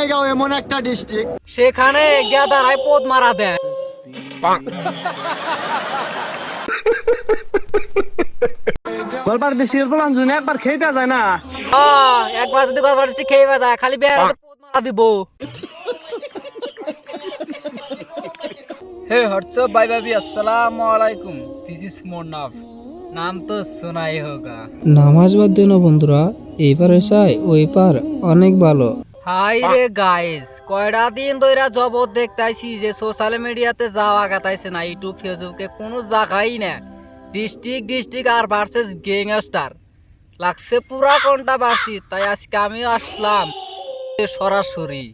বঙাইগাঁও এমন একটা ডিস্ট্রিক্ট সেখানে গেদারায় পোদ মারা দেয়। গলপার ডিস্ট্রিক্টের পোলান জুনে একবার খেয়ে পাওয়া যায় না। একবার যদি গলপার ডিস্ট্রিক্ট খেয়ে যায় খালি বেড়াতে পোদ মারা দিব। हे व्हाट्सअप भाई भाभी अस्सलाम वालेकुम, दिस इज मोनाफ। नाम तो सुना ही होगा। নামাজ বাদ দিন বন্ধুরা, এইবার চাই ওই পার অনেক ভালো। হাই রে গাইস, কয়টা দিন ধরে জবত দেখতাইছি যে সোশ্যাল মিডিয়াতে যাওয়া গাতাইছে না, ইউটিউব ফেসবুকে কোনো জায়গাই না। ডিস্ট্রিক্ট আর ভার্সেস গ্যাংস্টার লাগছে পুরা কন্ট্রোভার্সি। তাই আজকে আমিও আসলাম সরাসরি।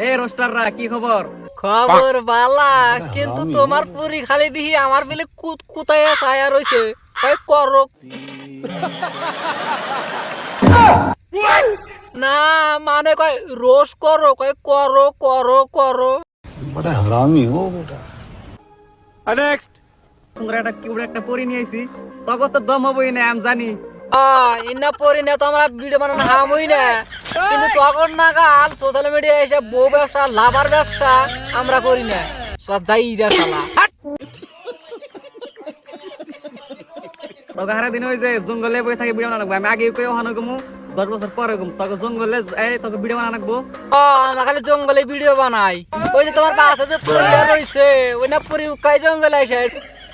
এ রোস্টাররা কি খবর? খবর বালা, কিন্তু তোমার পুরি খালি দিহি আমার বিলে কোথায় ছায়া রইছে। কয় করো না মানে কয় রোজ করো, কয় করো করো করো। বড় হারামি হো বেটা। নেক্সট তোমরা একটা কিউট একটা পরি নিয়ে আইছি, তখন তো দম হবই না আমি জানি। ইন্না পরি না তো আমরা ভিডিও বানানো হামই না, কিন্তু তখন না গাল সোশ্যাল মিডিয়া এসে বউ ব্যবসা লাভার ব্যবসা আমরা করি না। সব যাইরা শালা হারা দিন হয়েছে জঙ্গলে বই থাকে ভিডিও বানাবো। আমি আগে কেউ হানো গমু 10 বছর পরে গম তখন জঙ্গলে তোকে ভিডিও বানাবো। আমরা খালি জঙ্গলে ভিডিও বানাই। ওই যে তোমার পাশে যে পরিটা রইছে ওই না পরি উকাই জঙ্গলে আইসা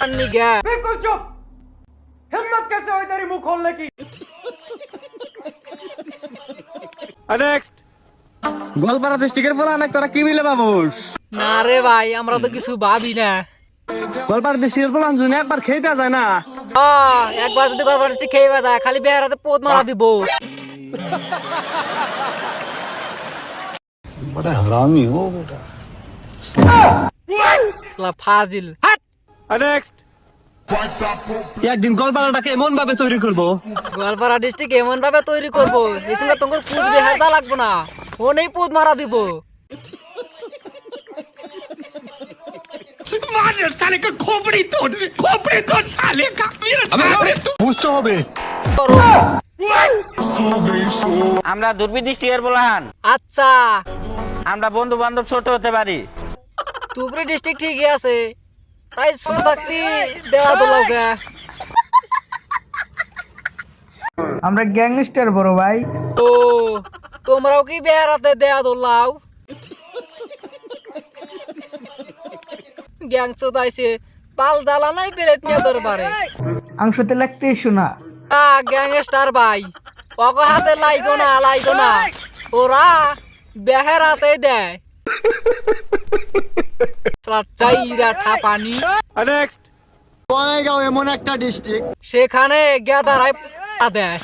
আন্নি গা। बिल्कुल चुप। हिम्मत कैसे हुई तेरी मुंह खोलने की? नेक्स्ट গোলপাড়া ডিস্ট্রিক্টের পোলান তোরা কি মিলে বাবুস? না রে ভাই, আমরা তো কিছু ভাবি না। গোলপাড়া ডিস্ট্রিক্টের পোলান জুনে একবার খেয়ে পাওয়া যায় না। একবার যদি গলপার খেয়ে যায় খালি বেড়াতে পোদ মারা দিব। বড় হারামি হো বেটা। ফাজিল। নেক্সট একদিন গোলপাড়াটাকে এমন ভাবে তৈরি করব, গোয়ালপাড়া ডিস্ট্রিক্ট এমন ভাবে তৈরি করবো এই সঙ্গে তোমার কুচবিহার দা লাগবো না, ও নেই পোদ মারা দিব। বুঝতে হবে। আমরা দুর্বি ডিস্ট্রিক্টের বলান। আচ্ছা, আমরা বন্ধু বান্ধব ছোট হতে পারি। তুবরি ডিস্ট্রিক্ট ঠিকই আছে, তাই ছোট থাকতে দেওয়া তো লোকে। আমরা গ্যাংস্টার বড় ভাই। ও তোমরাও কি বেড়াতে দেয়া দোলাও? গ্যাং চোদাইছে পাল দালা নাই প্লেট নিয়ে দরবারে। অংশতে লাগতেই শোনা। গ্যাংস্টার ভাই অক হাতে লাইগো না, ওরা বেহের হাতে দেয়। চাইরা ঠাপানি। নেক্সট বঙাইগাঁও এমন একটা ডিস্ট্রিক্ট সেখানে গেদারায় দেয়।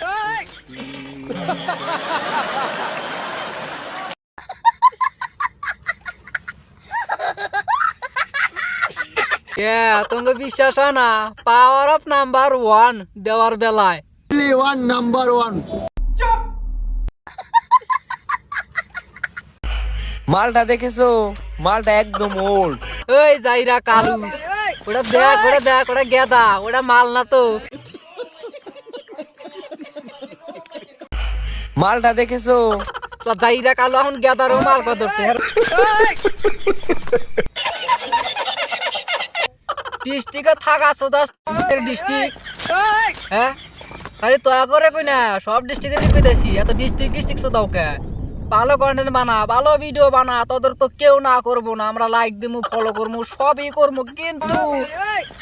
তোমাকে বিশ্বাস হয় না? পাওয়ার অফ নাম্বার 1 দেওয়ার বেলায় ওয়ান নাম্বার 1। মালটা দেখেছো? মালটা একদম ওল্ড। ওই যাইরা কালু, ওটা দেখ ওটা গেদা, ওটা মাল না তো। মালটা দেখেছো? যাইরা কালু এখন গেদারও মাল কত ধরছে। ডিস্ট্রিক্টে থাকা ডিস্ট্রিক্ট, হ্যাঁ খালি তয়া করে কই না, সব ডিস্ট্রিক্টে রিপে দেছি। এত ডিস্ট্রিক্ট দাও কে? ভালো কন্টেন্ট বানা, ভালো ভিডিও বানা, তোদের তো কেউ না করবো না। আমরা লাইক দিমু, ফলো করবো, সবই করবো, কিন্তু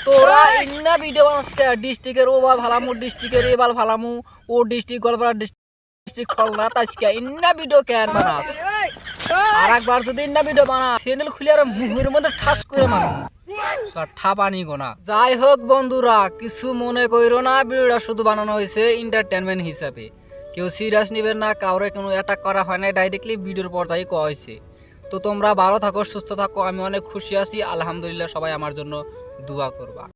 তোরা ইন্না ভিডিও বানাস কে? ডিস্ট্রিক্টের ও বা ভালামু, ডিস্ট্রিক্টের এবার ভালামু, ও ডিস্ট্রিক্ট গলপাড়া ডিস্ট্রিক্ট ফলনা তাইসকে ইন্না ভিডিও কেন বানাস? আর একবার যদি ইন্না ভিডিও বানাস চ্যানেল খুলে আর মুহের মধ্যে ঠাস করে মারু ঠাপানি গোনা। যাই হোক বন্ধুরা, কিছু মনে কইরো না, ভিডিওটা শুধু বানানো হয়েছে এন্টারটেনমেন্ট হিসাবে। কেউ সিরিয়াস নিবেন না, কাউরে কোনো অ্যাটাক করা হয় না, ডাইরেক্টলি ভিডিওর পর্যায়ে কয়া হয়েছে। তো তোমরা ভালো থাকো, সুস্থ থাকো, আমি অনেক খুশি আছি, আলহামদুলিল্লাহ। সবাই আমার জন্য দোয়া করবা।